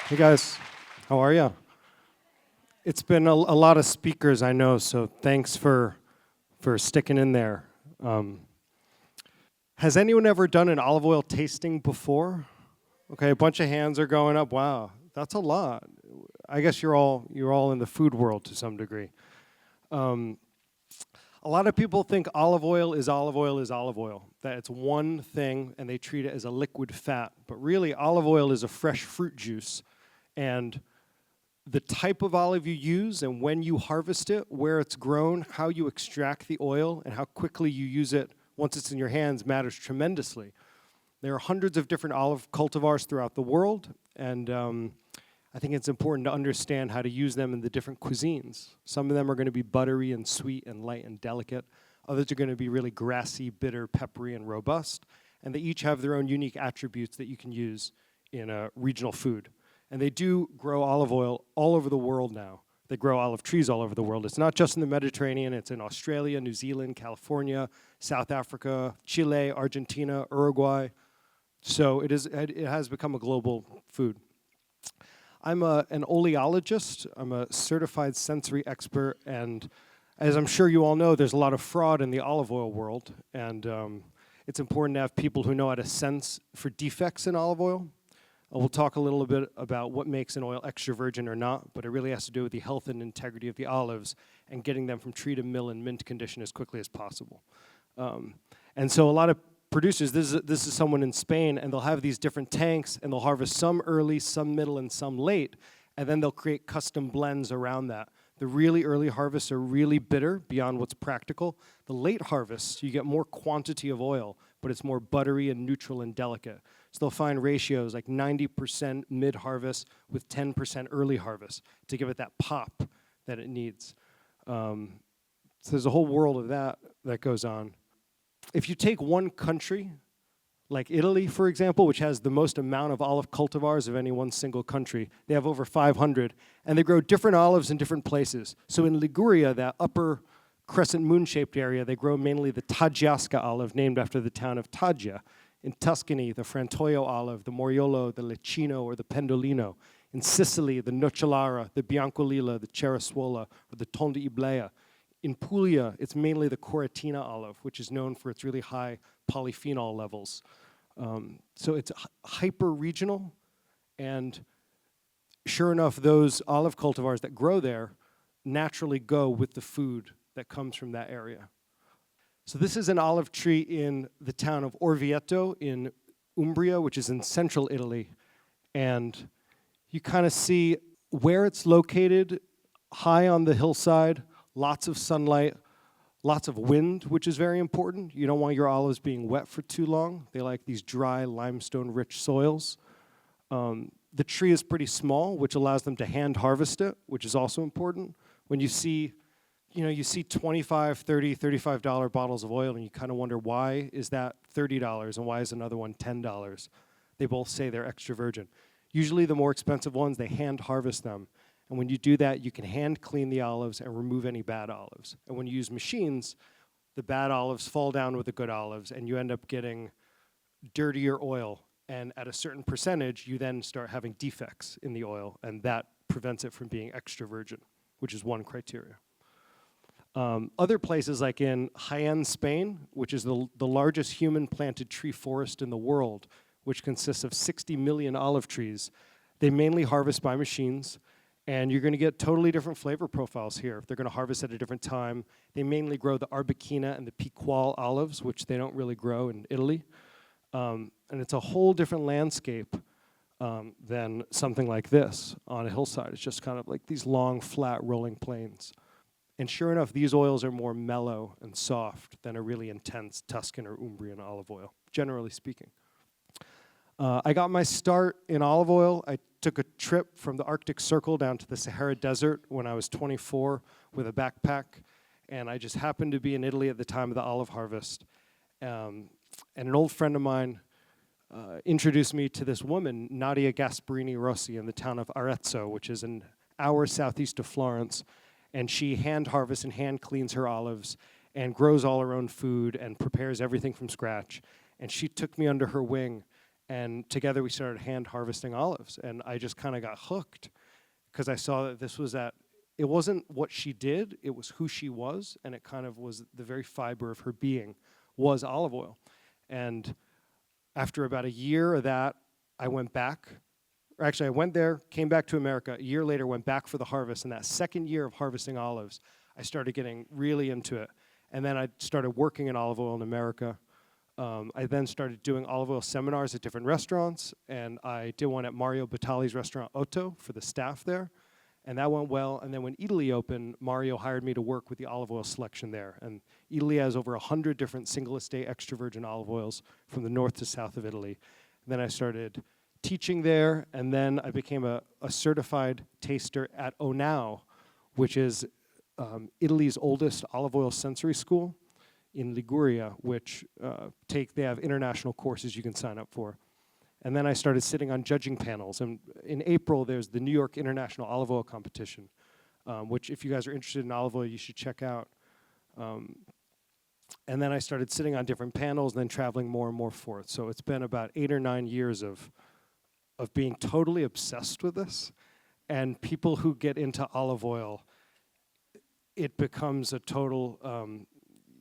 Hey guys, how are you? It's been a lot of speakers, I know, so thanks for sticking in there. Um, has anyone ever done an olive oil tasting before? Okay, a bunch of hands are going up. Wow, that's a lot. I guess you're all in the food world to some degree. Um, a lot of people think olive oil is olive oil is olive oil. That it's one thing, and they treat it as a liquid fat. But really, olive oil is a fresh fruit juice, and the type of olive you use and when you harvest it, where it's grown, how you extract the oil, and how quickly you use it once it's in your hands matters tremendously. There are hundreds of different olive cultivars throughout the world, and I think it's important to understand how to use them in the different cuisines. Some of them are going to be buttery and sweet and light and delicate. Others are going to be really grassy, bitter, peppery, and robust. And they each have their own unique attributes that you can use in a regional food. And they do grow olive oil all over the world now. They grow olive trees all over the world. It's not just in the Mediterranean, it's in Australia, New Zealand, California, South Africa, Chile, Argentina, Uruguay. So it has become a global food. I'm an oleologist. I'm a certified sensory expert, and as I'm sure you all know, there's a lot of fraud in the olive oil world, and it's important to have people who know how to sense for defects in olive oil. We'll talk a little bit about what makes an oil extra virgin or not, but it really has to do with the health and integrity of the olives and getting them from tree to mill in mint condition as quickly as possible. And so a lot of producers, this is someone in Spain, and they'll have these different tanks, and they'll harvest some early, some middle, and some late, and then they'll create custom blends around that. The really early harvests are really bitter beyond what's practical. The late harvests, you get more quantity of oil, but it's more buttery and neutral and delicate. So they'll find ratios like 90% mid-harvest with 10% early harvest to give it that pop that it needs. So there's a whole world of that goes on. If you take one country, like Italy, for example, which has the most amount of olive cultivars of any one single country, they have over 500, and they grow different olives in different places. So in Liguria, that upper crescent moon-shaped area, they grow mainly the Taggiasca olive, named after the town of Taggia. In Tuscany, the Frantoio olive, the Moriolo, the Lecchino, or the Pendolino. In Sicily, the Nocellara, the Biancolilla, the Cerasuola, or the Tonda Iblea. In Puglia, it's mainly the Coratina olive, which is known for its really high polyphenol levels. So it's hyper-regional, and sure enough, those olive cultivars that grow there naturally go with the food that comes from that area. So this is an olive tree in the town of Orvieto in Umbria, which is in central Italy. And you kind of see where it's located, high on the hillside, lots of sunlight, lots of wind, which is very important. You don't want your olives being wet for too long. They like these dry, limestone-rich soils. The tree is pretty small, which allows them to hand harvest it, which is also important. When you see $25, $30, $35 bottles of oil, and you kind of wonder, why is that $30 and why is another one $10? They both say they're extra virgin. Usually the more expensive ones, they hand harvest them. And when you do that, you can hand clean the olives and remove any bad olives. And when you use machines, the bad olives fall down with the good olives, and you end up getting dirtier oil. And at a certain percentage, you then start having defects in the oil, and that prevents it from being extra virgin, which is one criteria. Other places, like in Jaén, Spain, which is the largest human-planted tree forest in the world, which consists of 60 million olive trees, they mainly harvest by machines, and you're going to get totally different flavor profiles here. They're going to harvest at a different time. They mainly grow the Arbequina and the Picual olives, which they don't really grow in Italy. And it's a whole different landscape than something like this on a hillside. It's just kind of like these long, flat, rolling plains. And sure enough, these oils are more mellow and soft than a really intense Tuscan or Umbrian olive oil, generally speaking. I got my start in olive oil. I took a trip from the Arctic Circle down to the Sahara Desert when I was 24 with a backpack, and I just happened to be in Italy at the time of the olive harvest. And an old friend of mine introduced me to this woman, Nadia Gasparini Rossi, in the town of Arezzo, which is an hour southeast of Florence. And she hand harvests and hand cleans her olives and grows all her own food and prepares everything from scratch. And she took me under her wing And together we started hand harvesting olives. And I just kind of got hooked because I saw that this was it wasn't what she did, it was who she was. And it kind of was the very fiber of her being was olive oil. And after about a year of that, I went back. Or actually, I went there, came back to America. A year later, went back for the harvest. And that second year of harvesting olives, I started getting really into it. And then I started working in olive oil in America. I then started doing olive oil seminars at different restaurants, and I did one at Mario Batali's restaurant Otto for the staff there, and that went well. And then when Eataly opened, Mario hired me to work with the olive oil selection there. And Eataly has over 100 different single estate extra virgin olive oils from the north to south of Italy. And then I started teaching there, and then I became a certified taster at Onau, which is Italy's oldest olive oil sensory school in Liguria, which they have international courses you can sign up for. And then I started sitting on judging panels. And in April, there's the New York International Olive Oil Competition, which if you guys are interested in olive oil, you should check out. And then I started sitting on different panels and then traveling more and more forth. So it's been about 8 or 9 years of being totally obsessed with this. And people who get into olive oil, it becomes a total,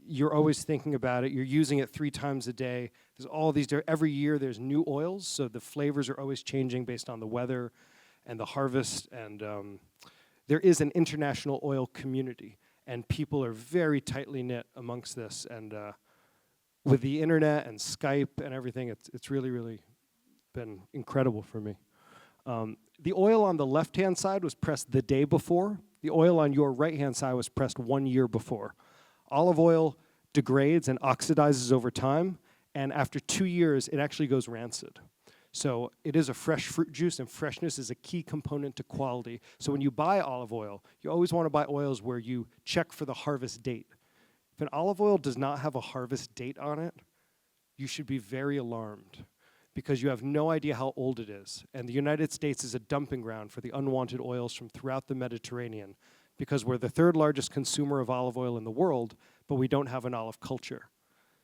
you're always thinking about it. You're using it 3 times a day. There's all these, every year there's new oils, so the flavors are always changing based on the weather and the harvest. And there is an international oil community, and people are very tightly knit amongst this. And with the internet and Skype and everything, it's really, really been incredible for me. The oil on the left-hand side was pressed the day before. The oil on your right-hand side was pressed 1 year before. Olive oil degrades and oxidizes over time, and after 2 years, it actually goes rancid. So it is a fresh fruit juice, and freshness is a key component to quality. So when you buy olive oil, you always want to buy oils where you check for the harvest date. If an olive oil does not have a harvest date on it, you should be very alarmed because you have no idea how old it is. And the United States is a dumping ground for the unwanted oils from throughout the Mediterranean because we're the 3rd largest consumer of olive oil in the world, but we don't have an olive culture.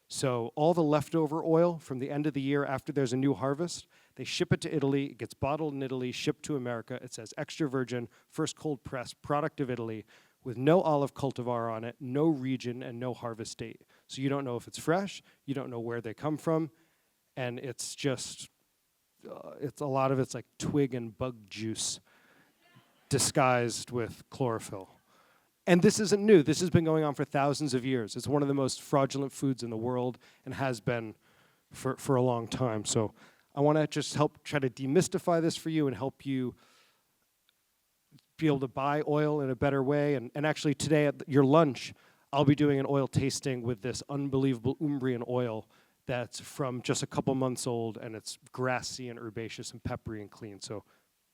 So all the leftover oil from the end of the year after there's a new harvest, they ship it to Italy, it gets bottled in Italy, shipped to America. It says extra virgin, first cold press, product of Italy, with no olive cultivar on it, no region, and no harvest date. So you don't know if it's fresh, you don't know where they come from, and it's just, it's a lot of it's like twig and bug juice disguised with chlorophyll. And this isn't new. This has been going on for thousands of years. It's one of the most fraudulent foods in the world and has been for a long time. So I want to just help try to demystify this for you and help you be able to buy oil in a better way. And actually today at your lunch, I'll be doing an oil tasting with this unbelievable Umbrian oil that's from just a couple months old, and it's grassy and herbaceous and peppery and clean. So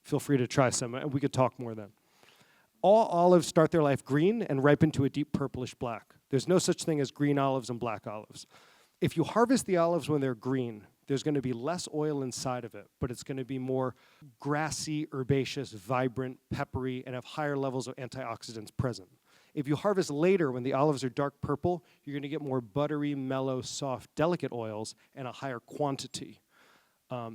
feel free to try some, and we could talk more then. All olives start their life green and ripen to a deep purplish black. There's no such thing as green olives and black olives. If you harvest the olives when they're green, there's going to be less oil inside of it, but it's going to be more grassy, herbaceous, vibrant, peppery, and have higher levels of antioxidants present. If you harvest later when the olives are dark purple, you're going to get more buttery, mellow, soft, delicate oils and a higher quantity.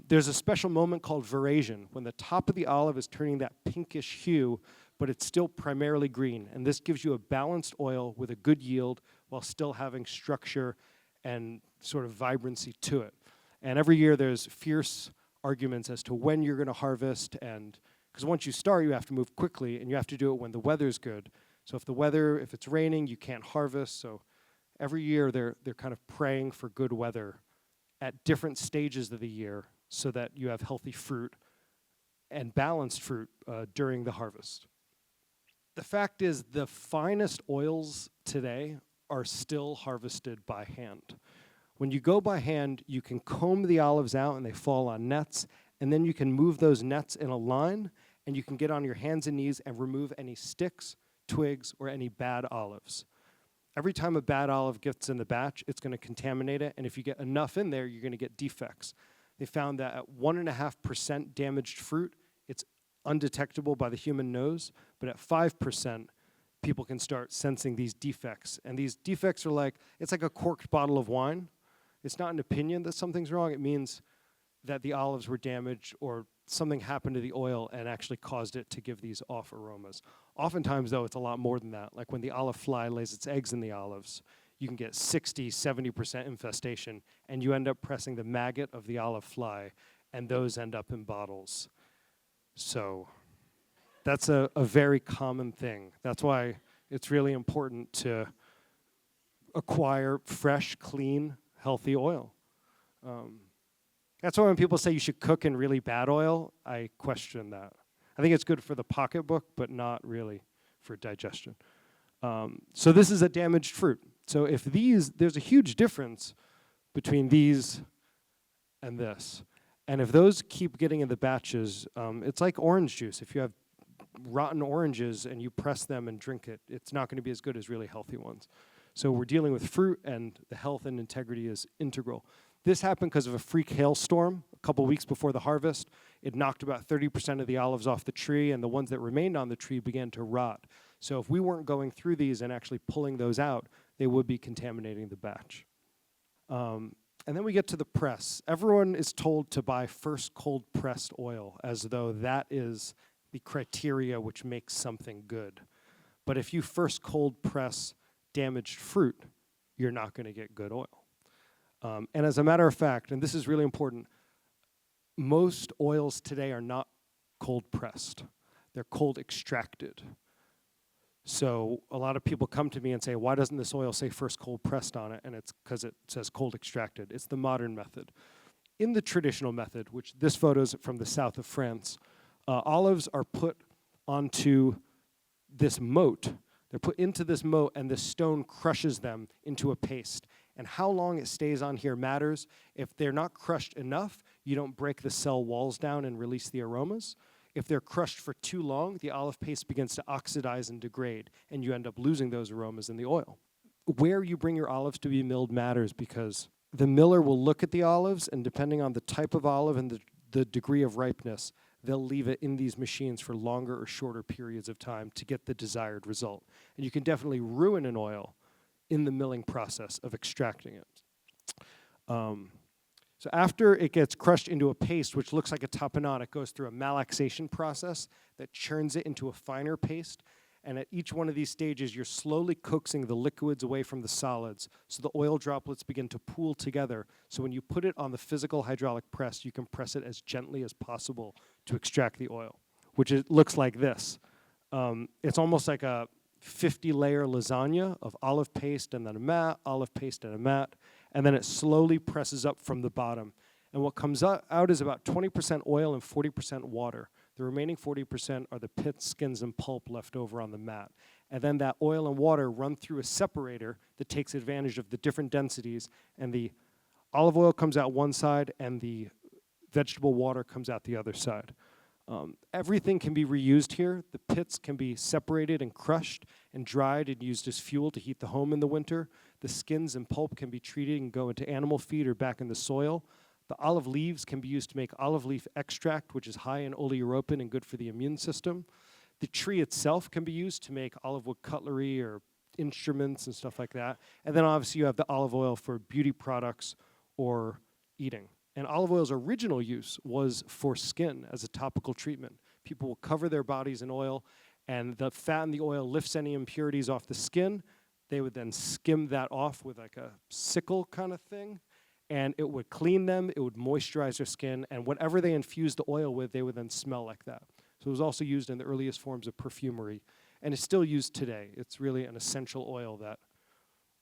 There's a special moment called veraison, when the top of the olive is turning that pinkish hue, but it's still primarily green. And this gives you a balanced oil with a good yield while still having structure and sort of vibrancy to it. And every year there's fierce arguments as to when you're going to harvest, and because once you start, you have to move quickly, and you have to do it when the weather's good. So if it's raining, you can't harvest. So every year they're kind of praying for good weather at different stages of the year so that you have healthy fruit and balanced fruit during the harvest. The fact is, the finest oils today are still harvested by hand. When you go by hand, you can comb the olives out and they fall on nets, and then you can move those nets in a line, and you can get on your hands and knees and remove any sticks, twigs, or any bad olives. Every time a bad olive gets in the batch, it's going to contaminate it, and if you get enough in there, you're going to get defects. They found that at 1.5% damaged fruit, it's undetectable by the human nose, but at 5%, people can start sensing these defects. And these defects are it's like a corked bottle of wine. It's not an opinion that something's wrong. It means that the olives were damaged or something happened to the oil and actually caused it to give these off aromas. Oftentimes, though, it's a lot more than that. Like when the olive fly lays its eggs in the olives, you can get 60, 70% infestation, and you end up pressing the maggot of the olive fly, and those end up in bottles. So that's a very common thing. That's why it's really important to acquire fresh, clean, healthy oil. That's why when people say you should cook in really bad oil, I question that. I think it's good for the pocketbook, but not really for digestion. So this is a damaged fruit. So if there's a huge difference between these and this. And if those keep getting in the batches, it's like orange juice. If you have rotten oranges and you press them and drink it, it's not going to be as good as really healthy ones. So we're dealing with fruit, and the health and integrity is integral. This happened because of a freak hailstorm a couple weeks before the harvest. It knocked about 30% of the olives off the tree, and the ones that remained on the tree began to rot. So if we weren't going through these and actually pulling those out, they would be contaminating the batch. And then we get to the press. Everyone is told to buy first cold pressed oil, as though that is the criteria which makes something good. But if you first cold press damaged fruit, you're not going to get good oil. And as a matter of fact, and this is really important, most oils today are not cold pressed. They're cold extracted. So a lot of people come to me and say, why doesn't this oil say first cold pressed on it? And it's because it says cold extracted. It's the modern method. In the traditional method, which this photo is from the south of France, olives are put onto this moat. They're put into this moat, and the stone crushes them into a paste. And how long it stays on here matters. If they're not crushed enough, you don't break the cell walls down and release the aromas. If they're crushed for too long, the olive paste begins to oxidize and degrade, and you end up losing those aromas in the oil. Where you bring your olives to be milled matters, because the miller will look at the olives, and depending on the type of olive and the degree of ripeness, they'll leave it in these machines for longer or shorter periods of time to get the desired result. And you can definitely ruin an oil in the milling process of extracting it. So after it gets crushed into a paste, which looks like a tapenade, it goes through a malaxation process that churns it into a finer paste. And at each one of these stages, you're slowly coaxing the liquids away from the solids, so the oil droplets begin to pool together. So when you put it on the physical hydraulic press, you can press it as gently as possible to extract the oil, which looks like this. It's almost like a 50-layer lasagna of olive paste and then a mat, olive paste and a mat, and then it slowly presses up from the bottom. And what comes out is about 20% oil and 40% water. The remaining 40% are the pits, skins, and pulp left over on the mat. And then that oil and water run through a separator that takes advantage of the different densities, and the olive oil comes out one side and the vegetable water comes out the other side. Everything can be reused here. The pits can be separated and crushed and dried and used as fuel to heat the home in the winter. The skins and pulp can be treated and go into animal feed or back in the soil. The olive leaves can be used to make olive leaf extract, which is high in oleologist and good for the immune system. The tree itself can be used to make olive wood cutlery or instruments and stuff like that. And then obviously you have the olive oil for beauty products or eating. And olive oil's original use was for skin as a topical treatment. People will cover their bodies in oil, and the fat in the oil lifts any impurities off the skin. They would then skim that off with like a sickle kind of thing, and it would clean them, it would moisturize their skin, and whatever they infused the oil with, they would then smell like that. So it was also used in the earliest forms of perfumery, and it's still used today. It's really an essential oil that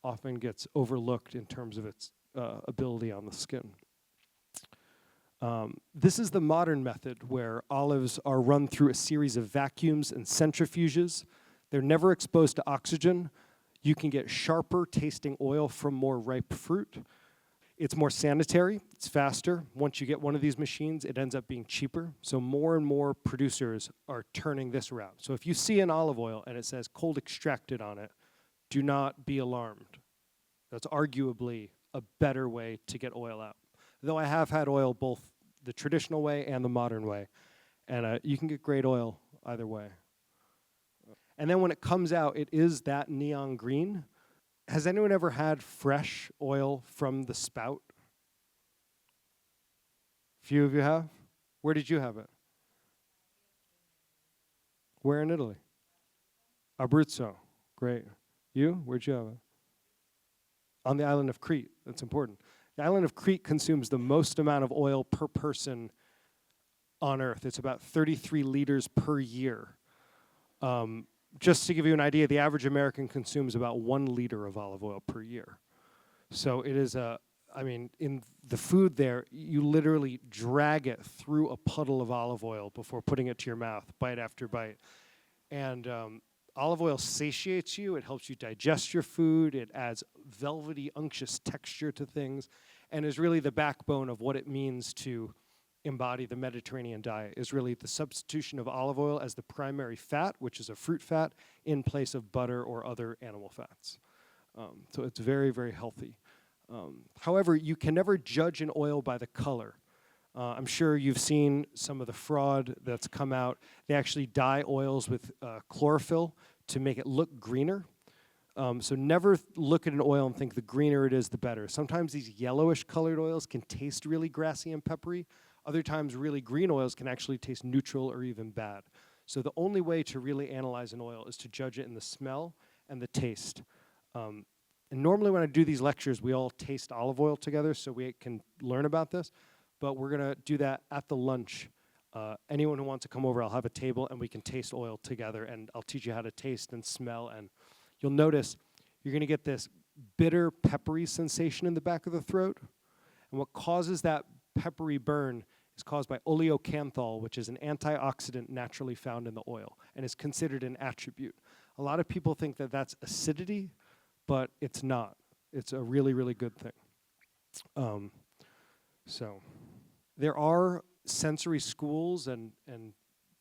often gets overlooked in terms of its ability on the skin. This is the modern method where olives are run through a series of vacuums and centrifuges. They're never exposed to oxygen. You can get sharper tasting oil from more ripe fruit. It's more sanitary, it's faster. Once you get one of these machines, it ends up being cheaper. So more and more producers are turning this route. So if you see an olive oil and it says cold extracted on it, do not be alarmed. That's arguably a better way to get oil out. Though I have had oil both the traditional way and the modern way. And you can get great oil either way. And then when it comes out, it is that neon green. Has anyone ever had fresh oil from the spout? few of you have. Where did you have it? Where in Italy? Abruzzo. Great. You? Where'd you have it? On the island of Crete. That's important. The island of Crete consumes the most amount of oil per person on Earth. It's about 33 liters per year. Just to give you an idea, the average American consumes about 1 liter of olive oil per year. So it is in the food there, you literally drag it through a puddle of olive oil before putting it to your mouth, bite after bite. And olive oil satiates you. It helps you digest your food. It adds velvety, unctuous texture to things, and is really the backbone of what it means to embody the Mediterranean diet, is really the substitution of olive oil as the primary fat, which is a fruit fat, in place of butter or other animal fats. So it's very, very healthy. However, you can never judge an oil by the color. I'm sure you've seen some of the fraud that's come out. They actually dye oils with chlorophyll to make it look greener. So never look at an oil and think the greener it is, the better. Sometimes these yellowish colored oils can taste really grassy and peppery. Other times, really green oils can actually taste neutral or even bad. So the only way to really analyze an oil is to judge it in the smell and the taste. And normally when I do these lectures, we all taste olive oil together so we can learn about this. But we're going to do that at the lunch. Anyone who wants to come over, I'll have a table and we can taste oil together, and I'll teach you how to taste and smell. And you'll notice you're going to get this bitter, peppery sensation in the back of the throat. And what causes that peppery burn is caused by oleocanthal, which is an antioxidant naturally found in the oil and is considered an attribute. A lot of people think that that's acidity, but it's not. It's a really, really good thing. So there are sensory schools and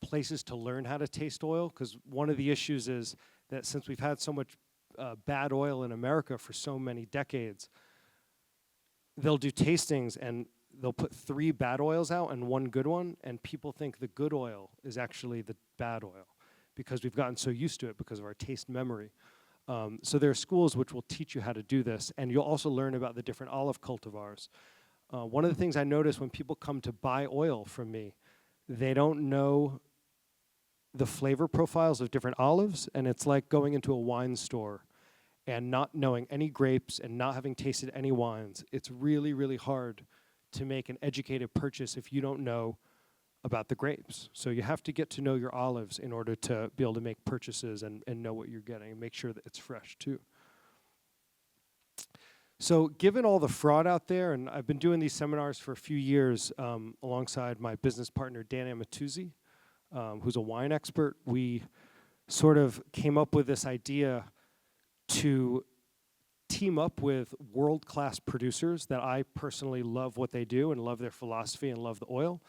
places to learn how to taste oil, because one of the issues is that since we've had so much bad oil in America for so many decades, they'll do tastings and they'll put 3 bad oils out and 1 good one, and people think the good oil is actually the bad oil because we've gotten so used to it because of our taste memory. So there are schools which will teach you how to do this, and you'll also learn about the different olive cultivars. One of the things I notice when people come to buy oil from me, they don't know the flavor profiles of different olives, and it's like going into a wine store and not knowing any grapes and not having tasted any wines. It's really, really hard to make an educated purchase if you don't know about the grapes. So you have to get to know your olives in order to be able to make purchases and know what you're getting and make sure that it's fresh too. So given all the fraud out there, and I've been doing these seminars for a few years alongside my business partner, Dan Amatuzzi, who's a wine expert, we sort of came up with this idea to team up with world-class producers that I personally love what they do and love their philosophy and love the oil,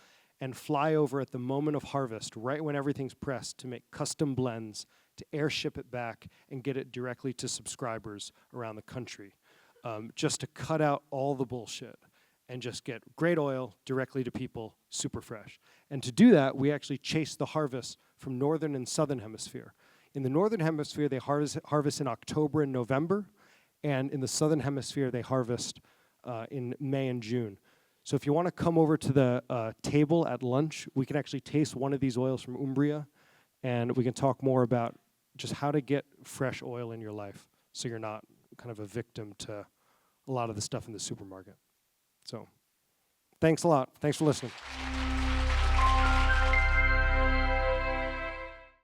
and fly over at the moment of harvest, right when everything's pressed, to make custom blends, to airship it back and get it directly to subscribers around the country, just to cut out all the bullshit and just get great oil directly to people, super fresh. And to do that, we actually chase the harvest from northern and southern hemisphere. In the northern hemisphere, they harvest in October and November, and in the southern hemisphere, they harvest in May and June. So if you want to come over to the table at lunch, we can actually taste one of these oils from Umbria, and we can talk more about just how to get fresh oil in your life so you're not kind of a victim to a lot of the stuff in the supermarket. So thanks a lot. Thanks for listening.